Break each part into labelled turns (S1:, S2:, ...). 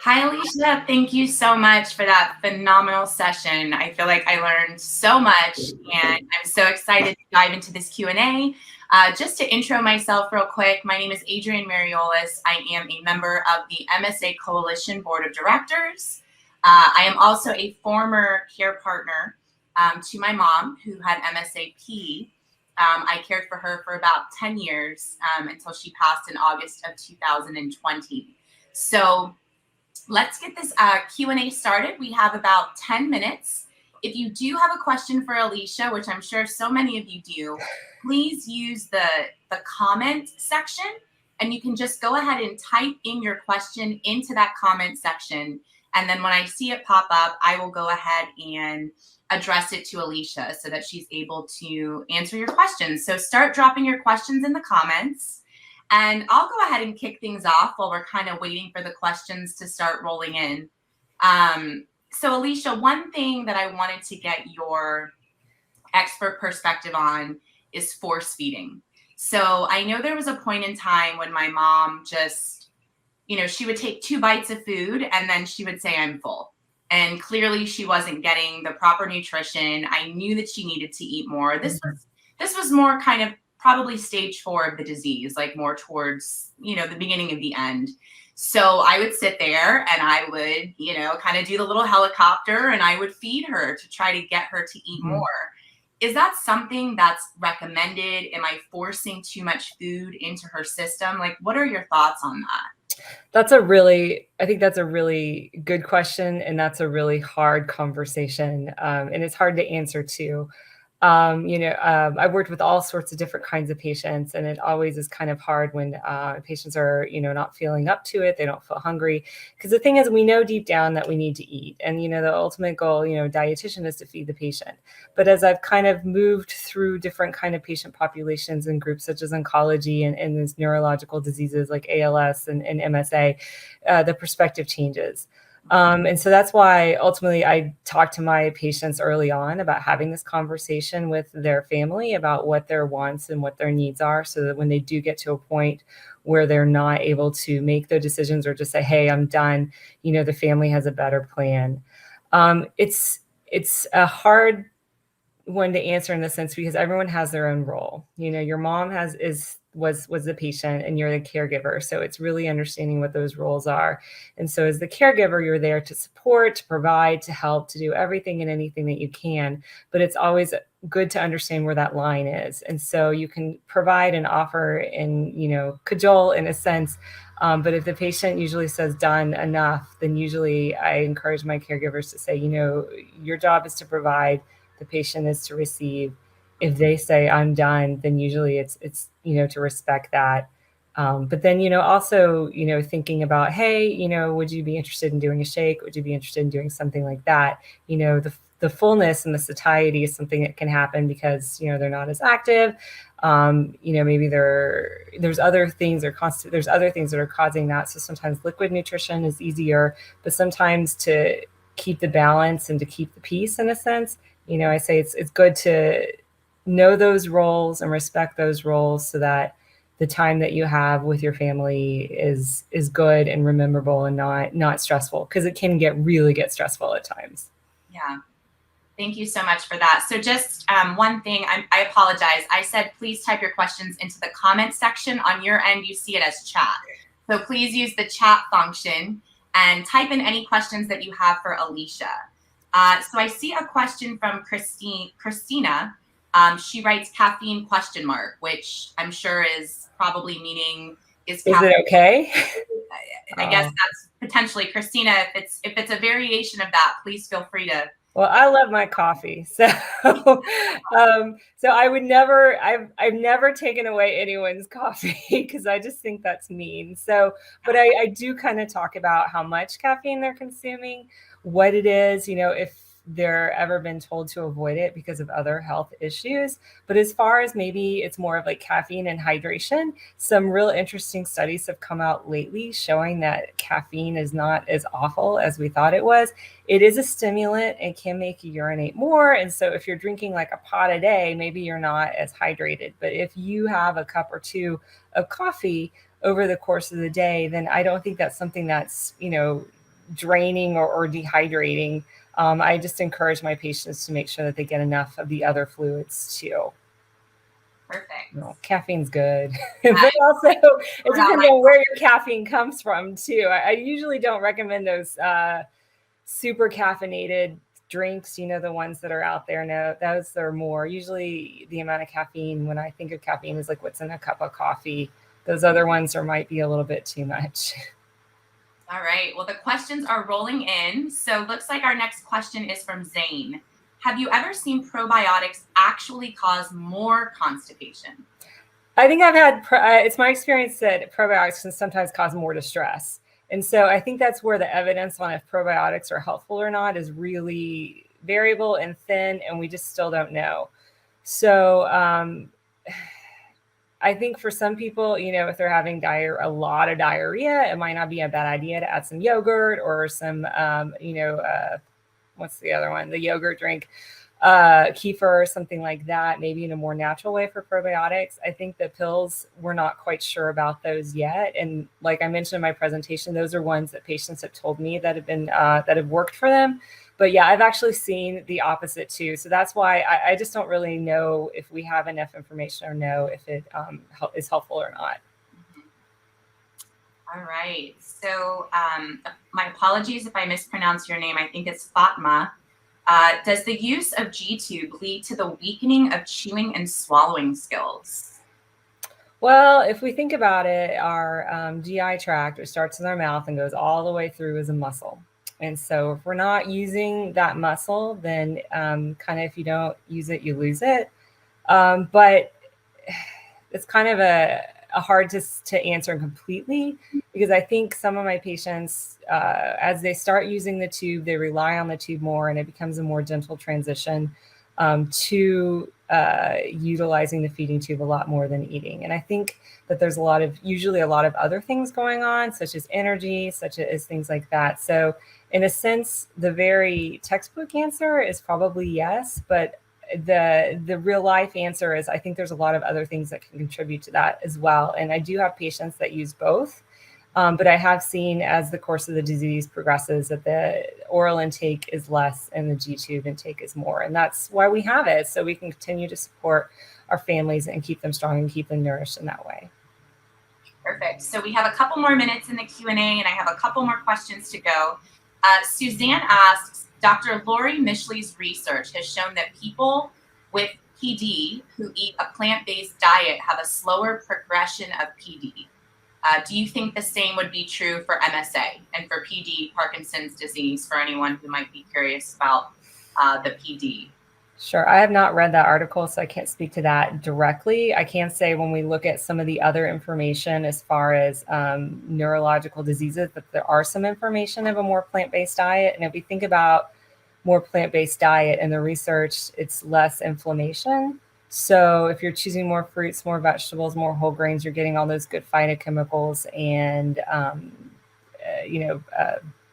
S1: Hi, Alicia. Thank you so much for that phenomenal session. I feel like I learned so much, and I'm so excited to dive into this Q&A. Just to intro myself real quick, my name is Adrienne Mariolis. I am a member of the MSA Coalition Board of Directors. I am also a former care partner to my mom, who had MSAP. I cared for her for about 10 years until she passed in August of 2020. So let's get this Q&A started. We have about 10 minutes. If you do have a question for Alicia, which I'm sure so many of you do, please use the comment section, and you can just go ahead and type in your question into that comment section. And then when I see it pop up, I will go ahead and address it to Alicia so that she's able to answer your questions. So start dropping your questions in the comments. And I'll go ahead and kick things off while we're kind of waiting for the questions to start rolling in. So Alicia, one thing that I wanted to get your expert perspective on is force feeding. So I know there was a point in time when my mom just, she would take 2 bites of food and then she would say, I'm full. And clearly she wasn't getting the proper nutrition. I knew that she needed to eat more. This was more kind of probably stage 4 of the disease, like more towards, the beginning of the end. So I would sit there and I would, kind of do the little helicopter, and I would feed her to try to get her to eat more. Is that something that's recommended? Am I forcing too much food into her system? Like, what are your thoughts on that?
S2: I think that's a really good question. And that's a really hard conversation. And it's hard to answer too. I've worked with all sorts of different kinds of patients, and it always is kind of hard when patients are, not feeling up to it. They don't feel hungry, because the thing is, we know deep down that we need to eat. And, the ultimate goal, dietitian is to feed the patient. But as I've kind of moved through different kind of patient populations and groups such as oncology and these neurological diseases like ALS and MSA, the perspective changes. And so that's why ultimately I talk to my patients early on about having this conversation with their family about what their wants and what their needs are, so that when they do get to a point where they're not able to make their decisions or just say, hey, I'm done, the family has a better plan. It's a hard one to answer in the sense, because everyone has their own role. Your mom was the patient and you're the caregiver. So it's really understanding what those roles are. And so as the caregiver, you're there to support, to provide, to help, to do everything and anything that you can. But it's always good to understand where that line is. And so you can provide and offer and, cajole in a sense. But if the patient usually says done, enough, then usually I encourage my caregivers to say, your job is to provide, the patient is to receive. If they say I'm done, then usually it's to respect that. But then, also, thinking about, hey, would you be interested in doing a shake? Would you be interested in doing something like that? The fullness and the satiety is something that can happen because, they're not as active. Maybe there's other things there's other things that are causing that. So sometimes liquid nutrition is easier, but sometimes to keep the balance and to keep the peace in a sense, I say it's good to know those roles and respect those roles, so that the time that you have with your family is good and rememberable and not stressful, because it can really get stressful at times.
S1: Yeah. Thank you so much for that. So just one thing, I apologize. I said, please type your questions into the comment section. On your end, you see it as chat. So please use the chat function and type in any questions that you have for Alicia. So I see a question from Christina. She writes caffeine ? Which I'm sure is probably meaning
S2: is it okay?
S1: I guess that's potentially, Christina, if it's a variation of that, please feel free to.
S2: Well, I love my coffee. So so I would never, I've never taken away anyone's coffee, because I just think that's mean. So, but I do kind of talk about how much caffeine they're consuming, what it is, if they're ever been told to avoid it because of other health issues. But as far as maybe it's more of like caffeine and hydration, some real interesting studies have come out lately showing that caffeine is not as awful as we thought it was. It is a stimulant and can make you urinate more. And so if you're drinking like a pot a day, maybe you're not as hydrated. But if you have a cup or two of coffee over the course of the day, then I don't think that's something that's, draining or dehydrating. I just encourage my patients to make sure that they get enough of the other fluids too.
S1: Perfect.
S2: No, caffeine's good, but also it depends on where your caffeine comes from too. I usually don't recommend those super caffeinated drinks, you know, the ones that are out there. No, those are more usually the amount of caffeine. When I think of caffeine is like what's in a cup of coffee. Those other ones might be a little bit too much.
S1: All right. Well, the questions are rolling in. So looks like our next question is from Zane. Have you ever seen probiotics actually cause more constipation?
S2: I think I've had, it's my experience that probiotics can sometimes cause more distress. And so I think that's where the evidence on if probiotics are helpful or not is really variable and thin, and we just still don't know. So I think for some people, you know, if they're having a lot of diarrhea, it might not be a bad idea to add some yogurt or some, what's the other one? The yogurt drink, kefir, something like that, maybe in a more natural way for probiotics. I think the pills, we're not quite sure about those yet. And like I mentioned in my presentation, those are ones that patients have told me that have been, that have worked for them. But yeah, I've actually seen the opposite too. So that's why I just don't really know if we have enough information or know if it is helpful or not.
S1: All right. So my apologies if I mispronounce your name. I think it's Fatma. Does the use of G-tube lead to the weakening of chewing and swallowing skills?
S2: Well, if we think about it, our GI tract, it starts in our mouth and goes all the way through as a muscle. And so if we're not using that muscle, then kind of if you don't use it, you lose it. But it's kind of a hard to answer completely, because I think some of my patients, as they start using the tube, they rely on the tube more, and it becomes a more gentle transition to utilizing the feeding tube a lot more than eating. And I think that there's usually a lot of other things going on, such as energy, such as things like that. So in a sense, the very textbook answer is probably yes, but the real life answer is I think there's a lot of other things that can contribute to that as well. And I do have patients that use both. But I have seen as the course of the disease progresses that the oral intake is less and the G-tube intake is more. And that's why we have it, so we can continue to support our families and keep them strong and keep them nourished in that way.
S1: Perfect. So we have a couple more minutes in the Q&A, and I have a couple more questions to go. Suzanne asks, Dr. Lori Mishley's research has shown that people with PD who eat a plant-based diet have a slower progression of PD. Do you think the same would be true for MSA and for PD, Parkinson's disease, for anyone who might be curious about the PD?
S2: Sure. I have not read that article, so I can't speak to that directly. I can say when we look at some of the other information as far as neurological diseases, that there are some information of a more plant-based diet. And if we think about more plant-based diet and the research, it's less inflammation. So if you're choosing more fruits, more vegetables, more whole grains, you're getting all those good phytochemicals and,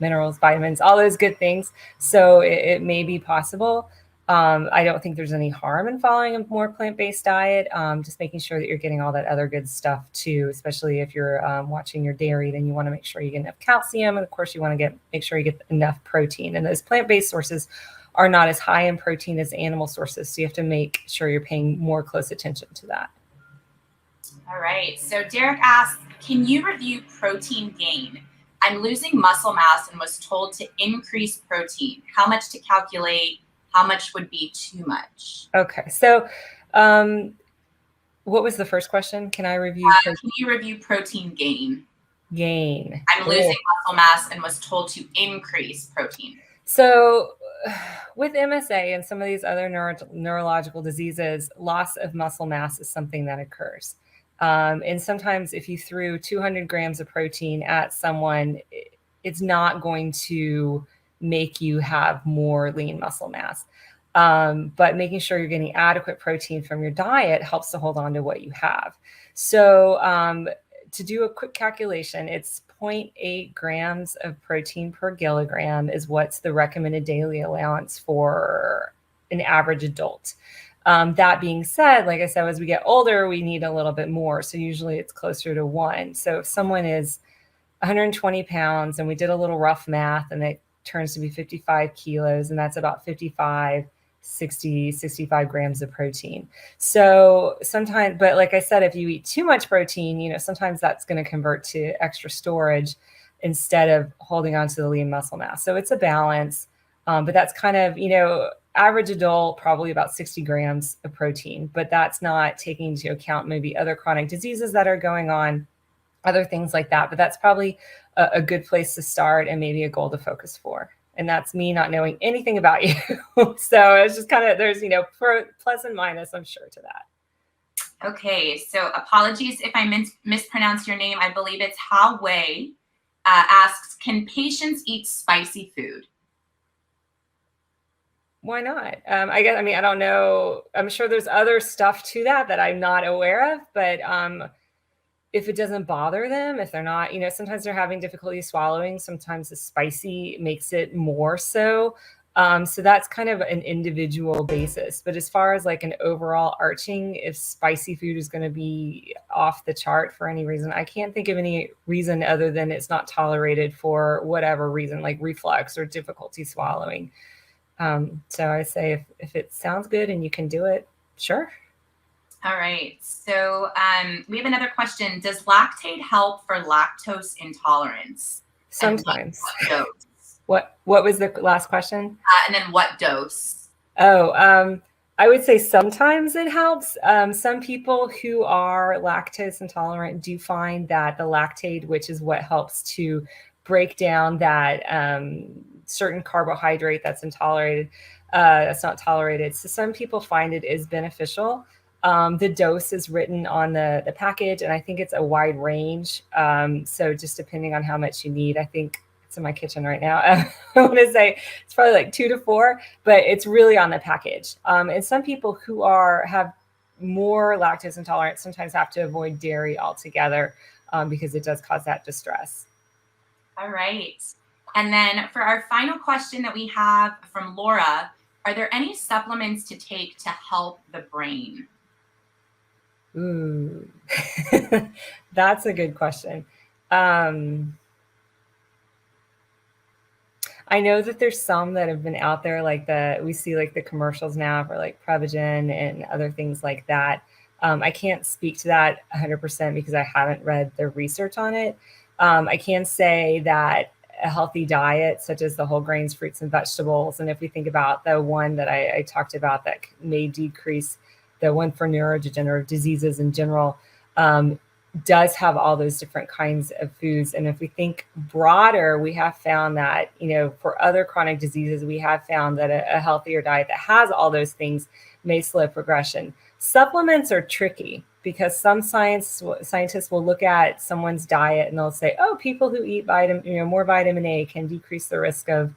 S2: minerals, vitamins, all those good things. So it may be possible. I don't think there's any harm in following a more plant-based diet. Just making sure that you're getting all that other good stuff too, especially if you're watching your dairy, then you want to make sure you get enough calcium. And of course you want to make sure you get enough protein, and those plant-based sources are not as high in protein as animal sources. So you have to make sure you're paying more close attention to that.
S1: All right. So Derek asks, can you review protein gain? I'm losing muscle mass and was told to increase protein. How much to calculate? How much would be too much?
S2: Okay. So what was the first question? Can I review?
S1: Can you review protein gain?
S2: Gain.
S1: I'm losing muscle mass and was told to increase protein.
S2: So with MSA and some of these other neurological diseases, loss of muscle mass is something that occurs. And sometimes if you threw 200 grams of protein at someone, it's not going to make you have more lean muscle mass. But making sure you're getting adequate protein from your diet helps to hold on to what you have. So to do a quick calculation, it's 0.8 grams of protein per kilogram is what's the recommended daily allowance for an average adult. That being said, like I said, as we get older, we need a little bit more. So usually it's closer to 1. So if someone is 120 pounds, and we did a little rough math, and it turns to be 55 kilos, and that's about 65 grams of protein. So sometimes, but like I said, if you eat too much protein, sometimes that's going to convert to extra storage instead of holding on to the lean muscle mass. So it's a balance. But that's kind of, average adult, probably about 60 grams of protein, but that's not taking into account maybe other chronic diseases that are going on, other things like that. But that's probably a good place to start and maybe a goal to focus for. And that's me not knowing anything about you. So it's just kind of, there's, plus and minus, I'm sure, to that.
S1: Okay, so apologies if I mispronounced your name. I believe it's How Wei asks, can patients eat spicy food?
S2: Why not? I don't know. I'm sure there's other stuff to that I'm not aware of, but if it doesn't bother them, if they're not, sometimes they're having difficulty swallowing. Sometimes the spicy makes it more so. So that's kind of an individual basis. But as far as like an overall arching, if spicy food is going to be off the chart for any reason, I can't think of any reason other than it's not tolerated for whatever reason, like reflux or difficulty swallowing. So I say if it sounds good and you can do it, sure.
S1: All right. So we have another question. Does lactate help for lactose intolerance?
S2: Sometimes.
S1: And what dose?
S2: What was the last question?
S1: And then what dose?
S2: Oh, I would say sometimes it helps. Some people who are lactose intolerant do find that the lactate, which is what helps to break down that certain carbohydrate that's not tolerated. So some people find it is beneficial. The dose is written on the package, and I think it's a wide range. So just depending on how much you need, I think it's in my kitchen right now. I want to say it's probably like 2 to 4, but it's really on the package. And some people who have more lactose intolerance sometimes have to avoid dairy altogether because it does cause that distress.
S1: All right. And then for our final question that we have from Laura, are there any supplements to take to help the brain?
S2: Ooh, that's a good question. I know that there's some that have been out there, like we see like the commercials now for like Prevagen and other things like that. I can't speak to that 100% because I haven't read the research on it. I can say that a healthy diet, such as the whole grains, fruits, and vegetables, and if we think about the one that I talked about that may decrease, the one for neurodegenerative diseases in general, does have all those different kinds of foods. And if we think broader, we have found that, for other chronic diseases, we have found that a healthier diet that has all those things may slow progression. Supplements are tricky because some scientists will look at someone's diet and they'll say, oh, people who eat more vitamin A can decrease the risk of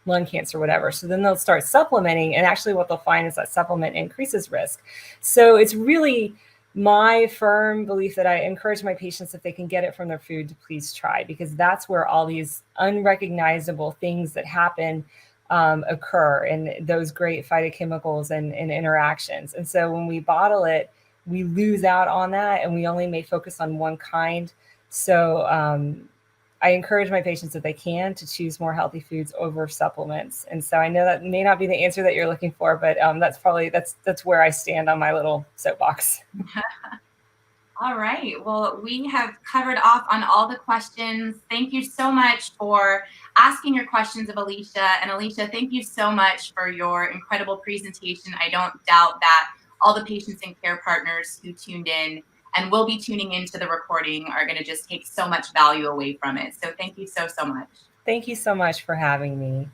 S2: lung cancer, whatever. So then they'll start supplementing, and actually what they'll find is that supplement increases risk. So it's really my firm belief that I encourage my patients, if they can get it from their food, to please try, because that's where all these unrecognizable things that happen occur, and those great phytochemicals and interactions. And so when we bottle it, we lose out on that, and we only may focus on one kind. So I encourage my patients, if they can, to choose more healthy foods over supplements. And so I know that may not be the answer that you're looking for, but that's where I stand on my little soapbox.
S1: All right. Well, we have covered off on all the questions. Thank you so much for asking your questions of Alicia. And Alicia, thank you so much for your incredible presentation. I don't doubt that all the patients and care partners who tuned in and will be tuning into the recording are going to just take so much value away from it. So thank you so much.
S2: Thank you so much for having me.